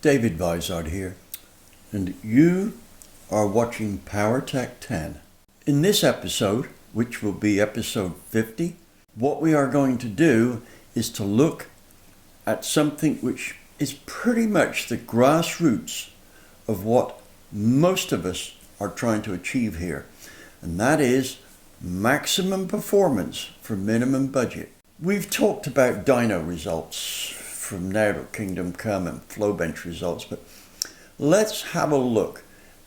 David Vizard here, and you are watching PowerTec 10. In this episode, which will be episode 50, what we are going to do is to look at something which is pretty much the grassroots of what most of us are trying to achieve here, and that is maximum performance for minimum budget. We've talked about dyno results from now to Kingdom Come and flow bench results, but let's have a look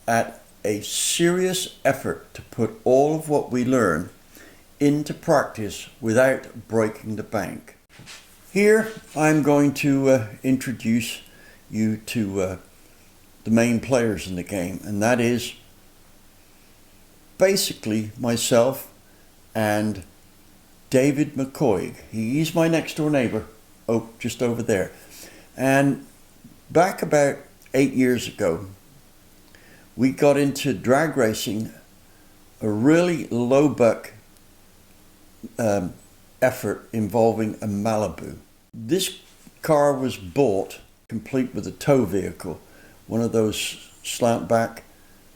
at a serious effort to put all of what we learn into practice without breaking the bank. Here I'm going to introduce you to the main players in the game, and that is basically myself and David McCoy. He's my next door neighbor, just over there. And back about 8 years ago, we got into drag racing, a really low buck effort involving a Malibu. This car was bought complete with a tow vehicle, one of those slant back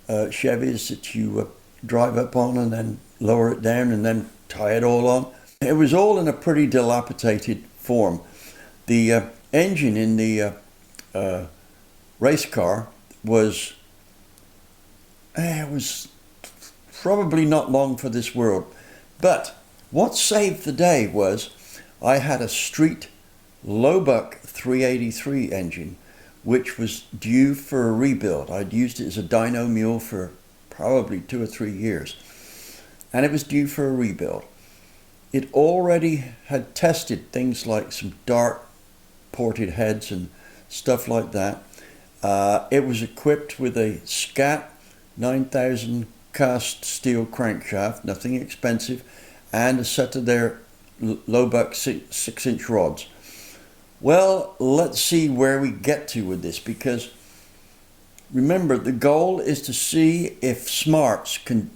Chevys that you drive up on and then lower it down and then tie it all on. It was all in a pretty dilapidated form. The engine in the race car was probably not long for this world. But what saved the day was I had a street low buck 383 engine, which was due for a rebuild. I'd used it as a dyno mule for probably 2 or 3 years, and it was due for a rebuild. It already had tested things like some dart ported heads and stuff like that. It was equipped with a Scat 9000 cast steel crankshaft, nothing expensive, and a set of their low buck 6-inch rods. Well, let's see where we get to with this, because remember, the goal is to see if smarts can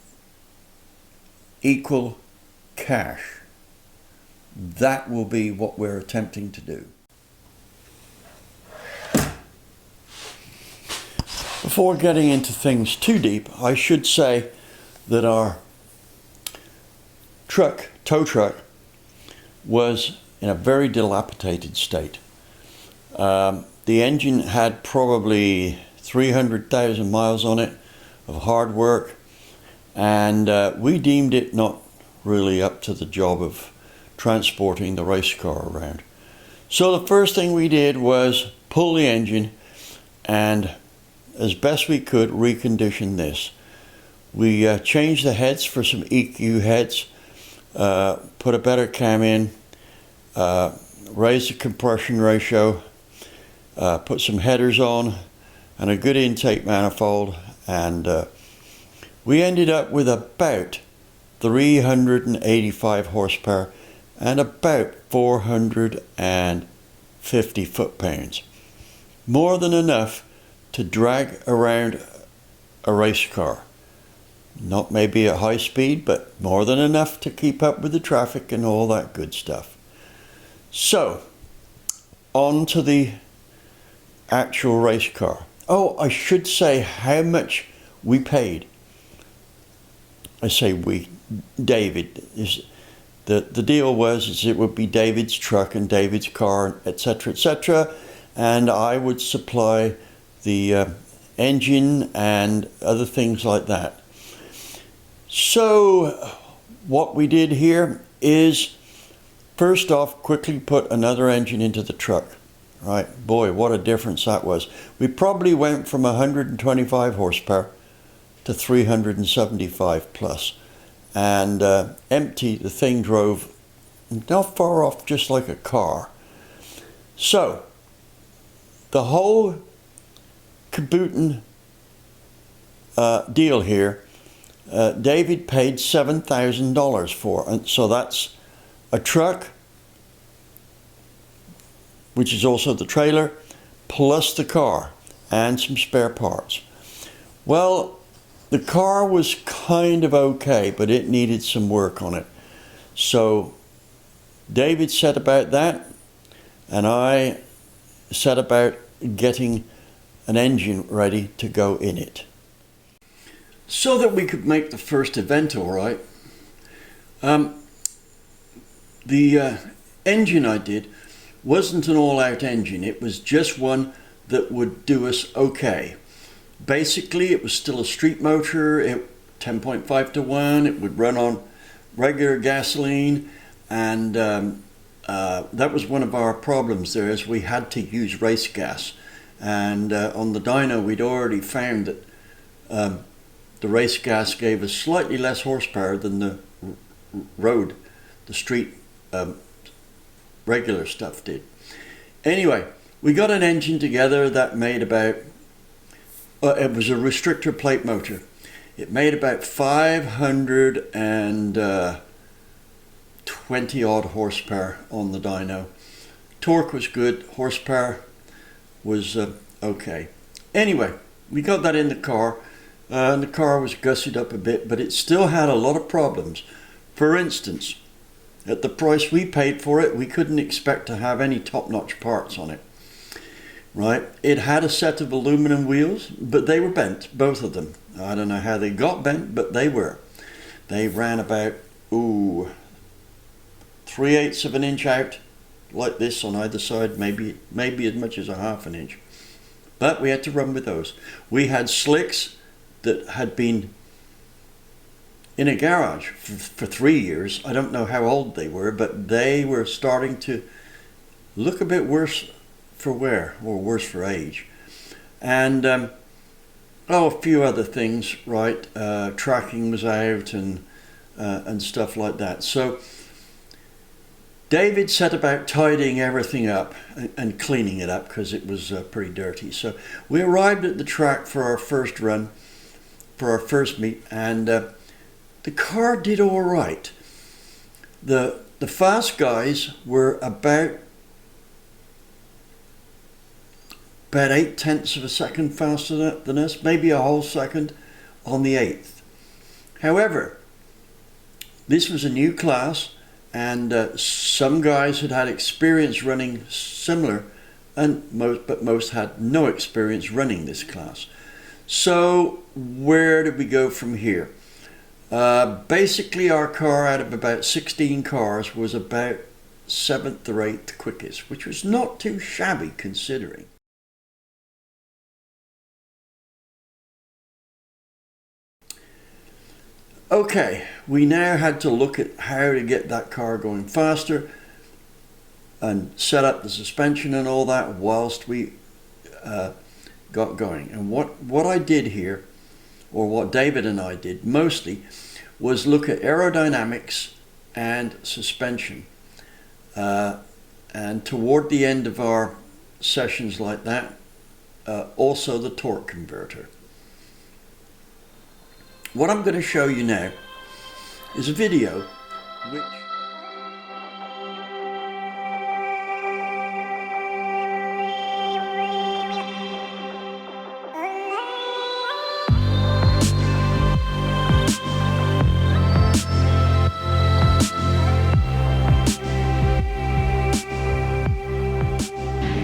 equal cash. That will be what we're attempting to do. Before getting into things too deep, I should say that our tow truck was in a very dilapidated state. The engine had probably 300,000 miles on it of hard work, and we deemed it not really up to the job of transporting the race car around. So the first thing we did was pull the engine and, as best we could, recondition this. We changed the heads for some EQ heads, put a better cam in, raised the compression ratio, put some headers on and a good intake manifold, and we ended up with about 385 horsepower and about 450 foot-pounds. More than enough to drag around a race car. Not maybe at high speed, but more than enough to keep up with the traffic and all that good stuff. So, on to the actual race car. Oh, I should say how much we paid. I say we, David. The deal was it would be David's truck and David's car, etc., etc., and I would supply the engine and other things like that. So what we did here is, first off, quickly put another engine into the truck. Right, boy, what a difference that was. We probably went from 125 horsepower to 375 plus. And empty, the thing drove not far off, just like a car. So the whole caboodle deal here, David paid $7,000 for, and so that's a truck, which is also the trailer, plus the car and some spare parts. Well, the car was kind of okay, but it needed some work on it. So David set about that, and I set about getting an engine ready to go in it. So that we could make the first event all right. The engine I did wasn't an all-out engine. It was just one that would do us okay. Basically, it was still a street motor. 10.5 to 1. It would run on regular gasoline, and that was one of our problems there, is we had to use race gas. And on the dyno, we'd already found that the race gas gave us slightly less horsepower than the street regular stuff did. Anyway, we got an engine together that made about, it was a restrictor plate motor. It made about 520 odd horsepower on the dyno. Torque was good, horsepower was okay. Anyway, we got that in the car, and the car was gussied up a bit, but it still had a lot of problems. For instance, at the price we paid for it, we couldn't expect to have any top-notch parts on it. Right? It had a set of aluminum wheels, but they were bent, both of them. I don't know how they got bent, but they were. They ran about, 3/8 of an inch out, like this on either side, maybe as much as a half an inch. But we had to run with those. We had slicks that had been in a garage for 3 years. I don't know how old they were, but they were starting to look a bit worse for wear, or worse for age. And a few other things, right? Tracking was out and stuff like that. So David set about tidying everything up and cleaning it up, because it was pretty dirty. So we arrived at the track for our first run, for our first meet, and the car did all right. The fast guys were about 0.8 of a second faster than us, maybe a whole second on the 8th. However, this was a new class, and some guys had experience running similar, but most had no experience running this class. So where did we go from here? Basically, our car, out of about 16 cars, was about 7th or 8th quickest, which was not too shabby considering. Okay, we now had to look at how to get that car going faster and set up the suspension and all that whilst we got going. And what I did here, or what David and I did mostly, was look at aerodynamics and suspension. And toward the end of our sessions like that, also the torque converter. What I'm going to show you now is a video which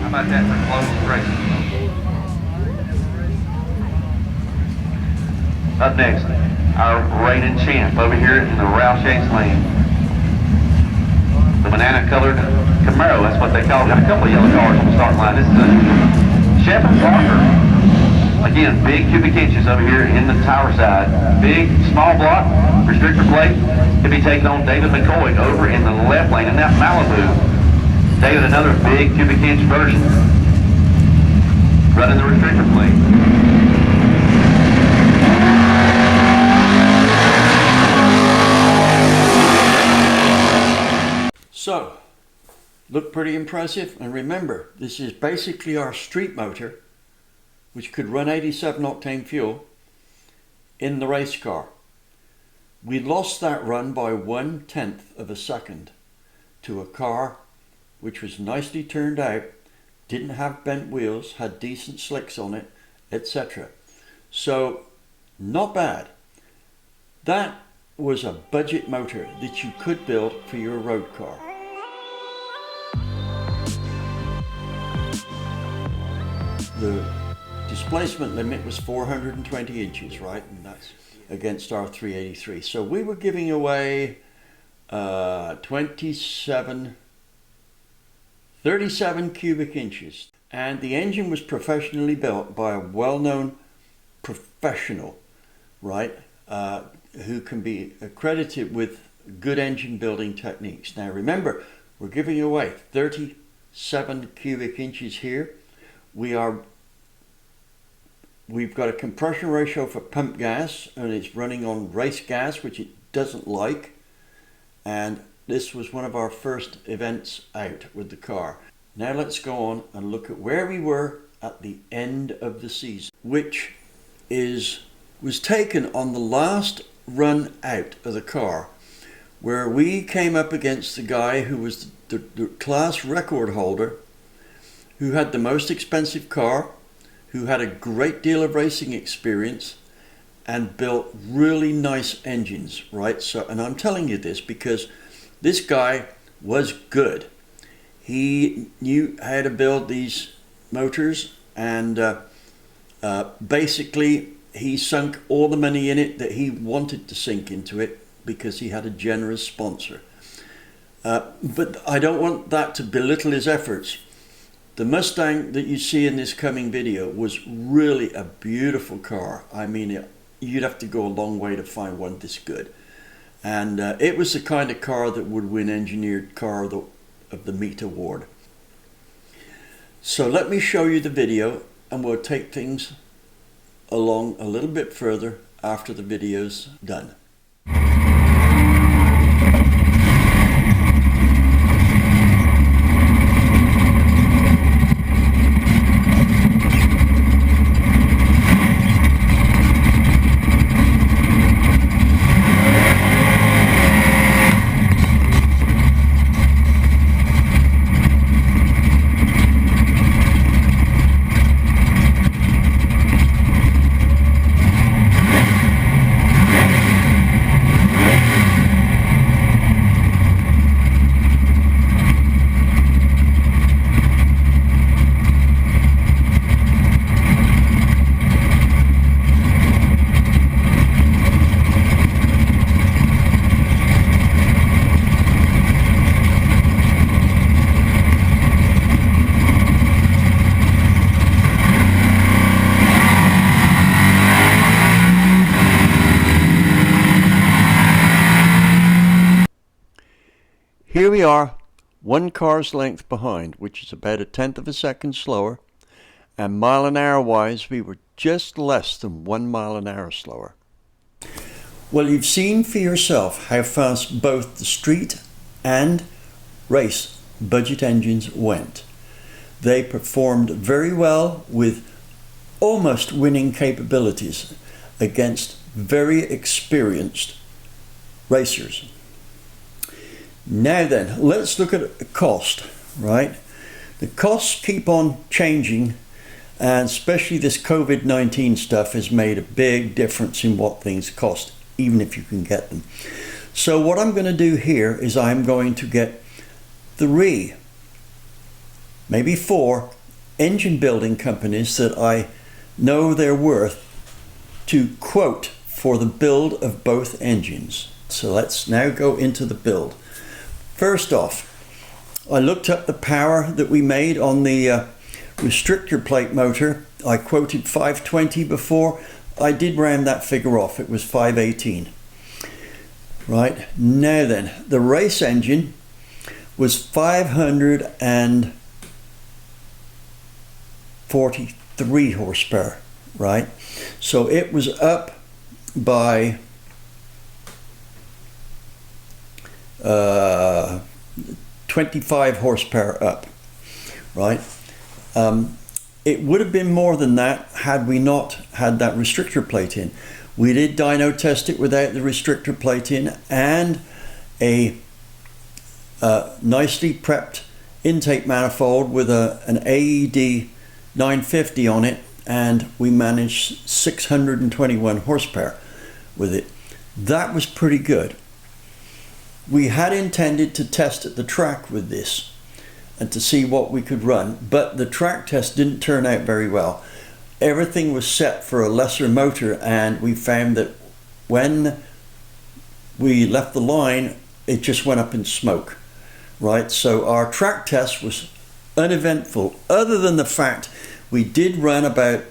How about that for close racing? Up next, our reigning champ over here in the Roush Yates lane. The banana-colored Camaro, that's what they call it. Got a couple of yellow cars on the start line. This is a Chevy Walker. Again, big cubic inches over here in the tower side. Big, small block, restrictor plate. Can be taken on David McCoy over in the left lane in that Malibu. David, another big cubic inch version. Running the restrictor plate. So, look pretty impressive, and remember, this is basically our street motor, which could run 87 octane fuel in the race car. We lost that run by 1/10 of a second to a car which was nicely turned out, didn't have bent wheels, had decent slicks on it, etc. So, not bad. That was a budget motor that you could build for your road car. The displacement limit was 420 inches, right? And that's against our 383. So we were giving away 37 cubic inches. And the engine was professionally built by a well-known professional, right? Who can be accredited with good engine building techniques. Now remember, we're giving away 37 cubic inches here. We've got a compression ratio for pump gas, and it's running on race gas, which it doesn't like. And this was one of our first events out with the car. Now let's go on and look at where we were at the end of the season, which was taken on the last run out of the car, where we came up against the guy who was the class record holder, who had the most expensive car, who had a great deal of racing experience and built really nice engines, right? So, and I'm telling you this because this guy was good. He knew how to build these motors, and basically he sunk all the money in it that he wanted to sink into it because he had a generous sponsor. But I don't want that to belittle his efforts. The Mustang that you see in this coming video was really a beautiful car. I mean, you'd have to go a long way to find one this good. And it was the kind of car that would win Engineered Car of the Meet Award. So let me show you the video, and we'll take things along a little bit further after the video's done. Here we are, one car's length behind, which is about 1/10 of a second slower, and mile an hour wise we were just less than 1 mile an hour slower. Well, you've seen for yourself how fast both the street and race budget engines went. They performed very well with almost winning capabilities against very experienced racers. Now then, let's look at the cost, right? The costs keep on changing, and especially this COVID-19 stuff has made a big difference in what things cost, even if you can get them. So what I'm going to do here is I'm going to get 3, maybe 4 engine building companies that I know their worth to quote for the build of both engines. So let's now go into the build. First off, I looked up the power that we made on the restrictor plate motor. I quoted 520 before. I did round that figure off. It was 518. Right, now then, the race engine was 543 horsepower, right? So it was up by 25 horsepower up, right? It would have been more than that had we not had that restrictor plate in. We did dyno test it without the restrictor plate in, and a nicely prepped intake manifold with an AED 950 on it, and we managed 621 horsepower with it. That was pretty good. We had intended to test at the track with this and to see what we could run, but the track test didn't turn out very well. everything was set for a lesser motor, and we found that when we left the line, it just went up in smoke, right? So our track test was uneventful, other than the fact we did run about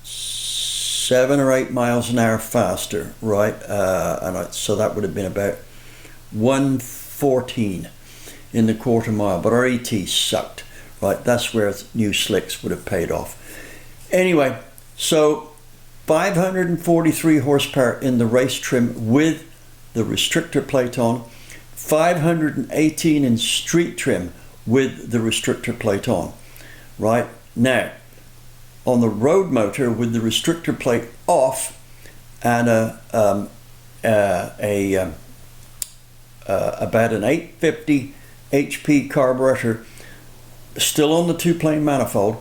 7 or 8 miles an hour faster, right? So that would have been about 114 in the quarter mile, but our ET sucked, right? That's where new slicks would have paid off. Anyway, so 543 horsepower in the race trim with the restrictor plate on, 518 in street trim with the restrictor plate on, right? Now, on the road motor with the restrictor plate off and about an 850 HP carburetor still on the 2-plane manifold,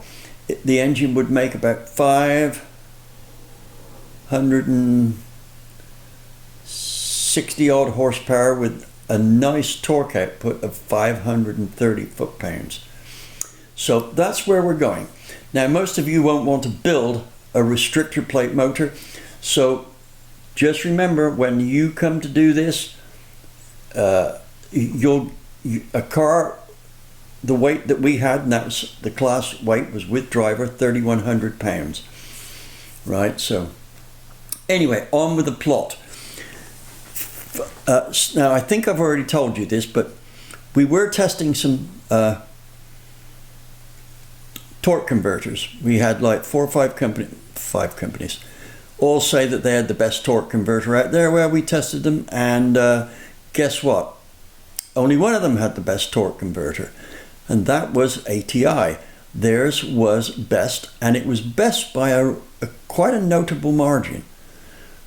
the engine would make about 560 odd horsepower with a nice torque output of 530 foot-pounds. So that's where we're going. Now, most of you won't want to build a restrictor plate motor, so just remember, when you come to do this, a car the weight that we had, and that was the class weight, was with driver 3,100 pounds, right? So anyway, on with the plot. Now, I think I've already told you this, but we were testing some torque converters. We had like 4 or 5 companies all say that they had the best torque converter out there. Well, we tested them, and guess what? Only one of them had the best torque converter, and that was ATI. Theirs was best, and it was best by quite a notable margin,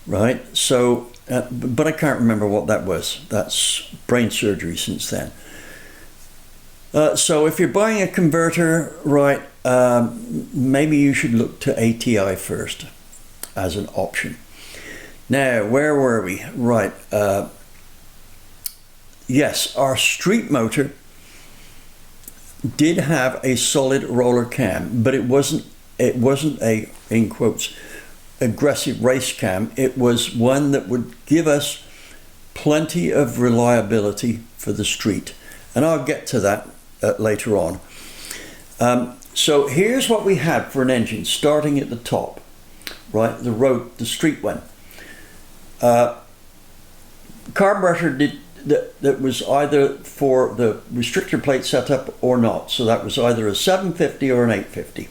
right? So, but I can't remember what that was. That's brain surgery since then. So if you're buying a converter, right, maybe you should look to ATI first as an option. Now, where were we? Right. Yes, our street motor did have a solid roller cam, but it wasn't a, in quotes, aggressive race cam. It was one that would give us plenty of reliability for the street, and I'll get to that later on. So here's what we had for an engine, starting at the top, right, the street one. Carburetor that was either for the restrictor plate setup or not, so that was either a 750 or an 850.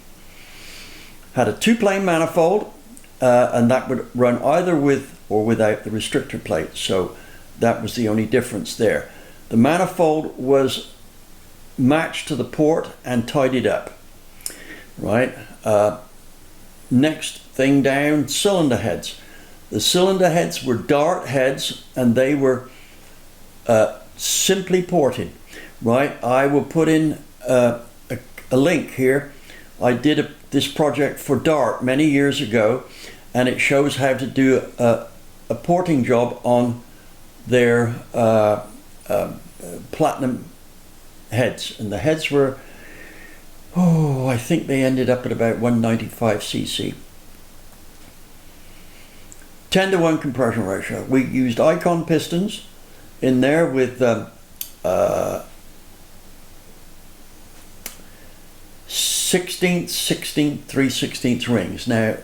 Had a 2-plane manifold, and that would run either with or without the restrictor plate, so that was the only difference there. The manifold was matched to the port and tidied up, right? Next thing down, cylinder heads. The cylinder heads were dart heads, and they were simply ported, right? I will put in a link here. I did this project for Dart many years ago, and it shows how to do a porting job on their platinum heads, and the heads were, I think they ended up at about 195 cc. 10-to-1 compression ratio. We used Icon pistons in there with 16th, 3/16 rings. Now,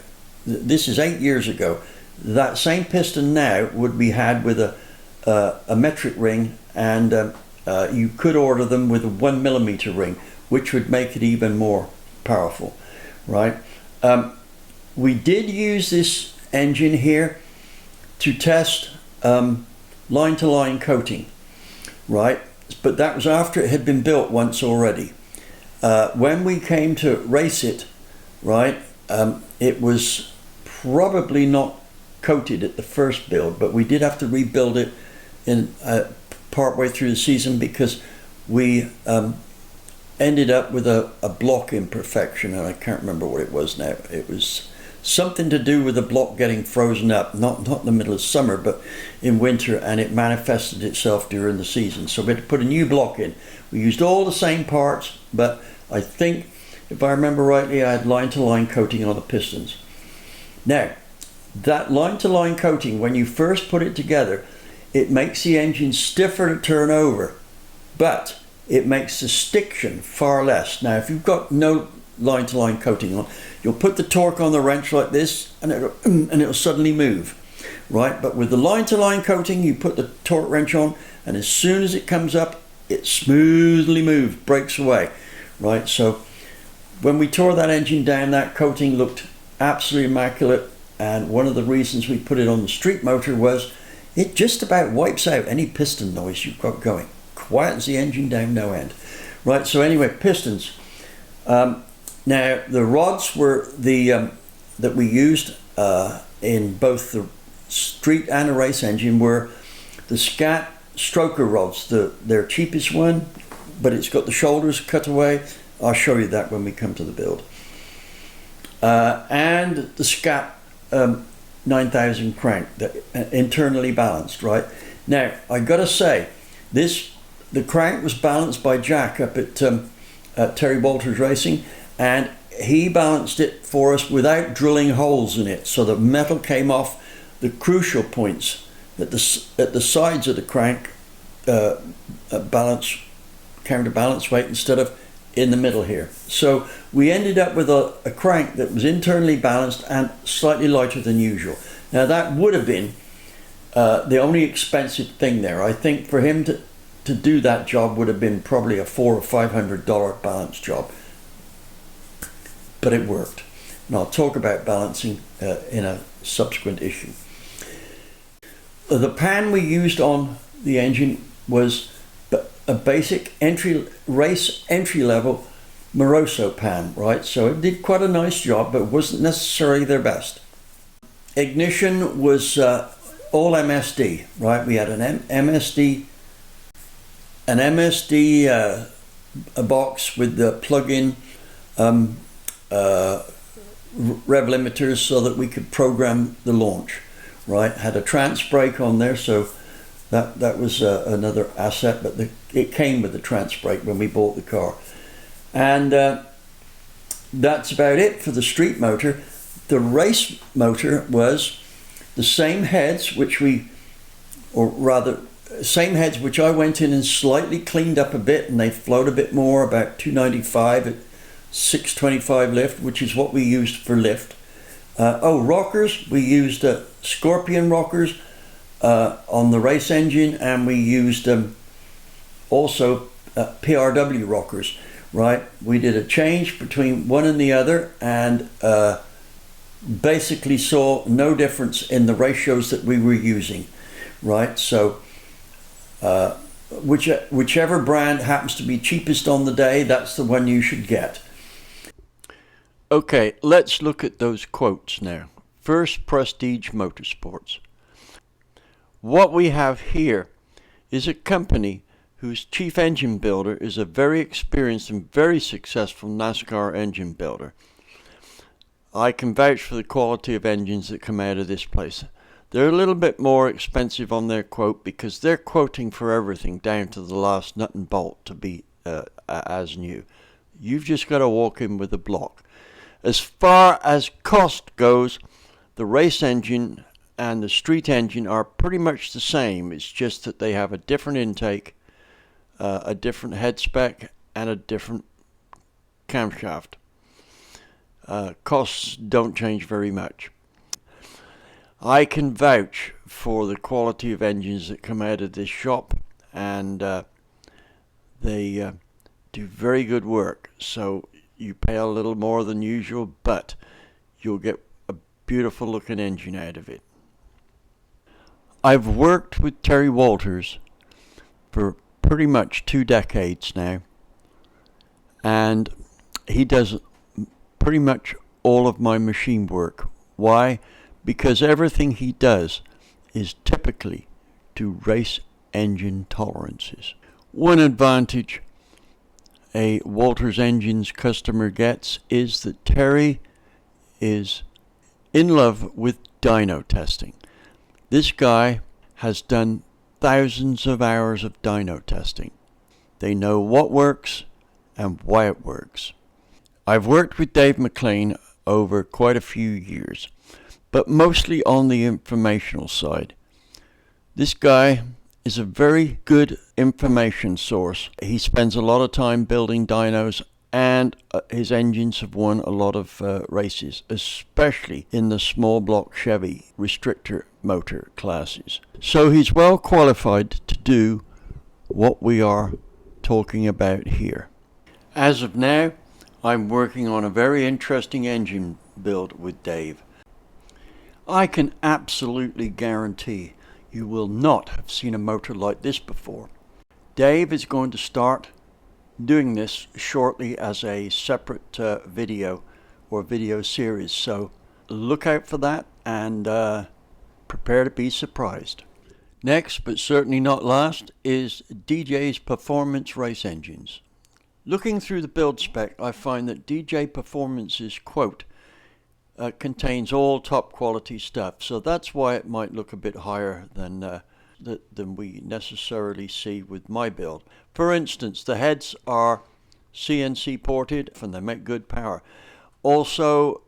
this is 8 years ago. That same piston now would be had with a metric ring, and you could order them with a 1mm ring, which would make it even more powerful, right? We did use this engine here to test line-to-line coating, right? But that was after it had been built once already. When we came to race it, right, it was probably not coated at the first build, but we did have to rebuild it in partway through the season because we ended up with a block imperfection, and I can't remember what it was now. It was something to do with the block getting frozen up, not in the middle of summer, but in winter, and it manifested itself during the season. So we had to put a new block in. We used all the same parts, but I think if I remember rightly, I had line-to-line coating on the pistons. Now, that line-to-line coating, when you first put it together, it makes the engine stiffer to turn over, but it makes the stiction far less. Now, if you've got no line-to-line coating on, you'll put the torque on the wrench like this, and it'll suddenly move, right? But with the line-to-line coating, you put the torque wrench on, and as soon as it comes up, it smoothly moves, breaks away, right? So when we tore that engine down, that coating looked absolutely immaculate, and one of the reasons we put it on the street motor was it just about wipes out any piston noise you've got going. Quiets the engine down no end. Right, so anyway, pistons. Now, the rods were the that we used in both the street and the race engine were the Scat stroker rods, their cheapest one, but it's got the shoulders cut away. I'll show you that when we come to the build. And the Scat 9000 crank, that internally balanced, right? Now, I gotta say, the crank was balanced by Jack up at Terry Walters Racing, and he balanced it for us without drilling holes in it, so the metal came off the crucial points at the sides of the crank, counterbalance weight, instead of in the middle here. So we ended up with a crank that was internally balanced and slightly lighter than usual. Now that would have been the only expensive thing there. I think for him to do that job would have been probably a $400 or $500 balance job, but it worked. And I'll talk about balancing in a subsequent issue. The pan we used on the engine was a basic race entry level Moroso pan, right? So it did quite a nice job, but wasn't necessarily their best. Ignition was all MSD, right? We had an MSD a box with the plug-in rev limiters so that we could program the launch, right? Had a trans brake on there, so that was another asset, but it came with the trans brake when we bought the car. And that's about it for the street motor. The race motor was the same heads which I went in and slightly cleaned up a bit, and they flowed a bit more, about 295 at 625 lift, which is what we used for lift. Rockers, we used Scorpion rockers on the race engine, and we used also PRW rockers, right? We did a change between one and the other, and basically saw no difference in the ratios that we were using, right? So whichever brand happens to be cheapest on the day, that's the one you should get. Okay, let's look at those quotes now. First, Prestige Motorsports. What we have here is a company whose chief engine builder is a very experienced and very successful NASCAR engine builder. I can vouch for the quality of engines that come out of this place. They're a little bit more expensive on their quote because they're quoting for everything down to the last nut and bolt to be as new. You've just got to walk in with a block. As far as cost goes, the race engine and the street engine are pretty much the same. It's just that they have a different intake, a different head spec, and a different camshaft. Costs don't change very much. I can vouch for the quality of engines that come out of this shop, and they do very good work. So you pay a little more than usual, but you'll get a beautiful looking engine out of it. I've worked with Terry Walters for pretty much 2 decades now, and he does pretty much all of my machine work. Why? Because everything he does is typically to race engine tolerances. One advantage a Walters Engines customer gets is that Terry is in love with dyno testing. This guy has done thousands of hours of dyno testing. They know what works and why it works. I've worked with Dave McLean over quite a few years, but mostly on the informational side. This guy is a very good information source. He spends a lot of time building dynos, and his engines have won a lot of races, especially in the small block Chevy restrictor motor classes. So he's well qualified to do what we are talking about here. As of now, I'm working on a very interesting engine build with Dave. I can absolutely guarantee you will not have seen a motor like this before. Dave is going to start doing this shortly as a separate video or video series, so look out for that and prepare to be surprised. Next, but certainly not last, is DJ's Performance Race Engines. Looking through the build spec, I find that DJ Performance's quote contains all top quality stuff, so that's why it might look a bit higher than we necessarily see with my build. For instance, the heads are CNC ported and they make good power. Also,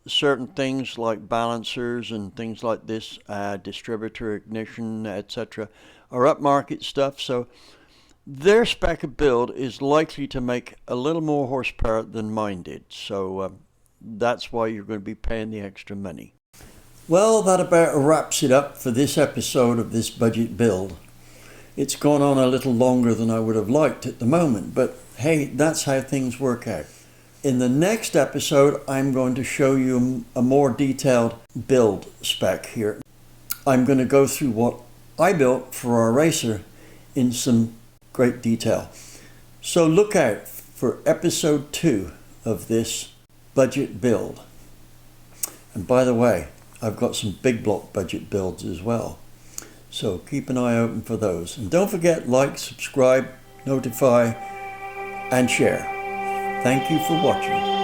certain things like balancers and things like this, distributor ignition, etc., are upmarket stuff, so their spec of build is likely to make a little more horsepower than mine did, so that's why you're going to be paying the extra money. Well, that about wraps it up for this episode of this budget build. It's gone on a little longer than I would have liked at the moment, but hey, that's how things work out. In the next episode, I'm going to show you a more detailed build spec here. I'm going to go through what I built for our racer in some great detail. So look out for episode 2 of this budget build. And by the way, I've got some big block budget builds as well, so keep an eye open for those. And don't forget, like, subscribe, notify, and share. Thank you for watching.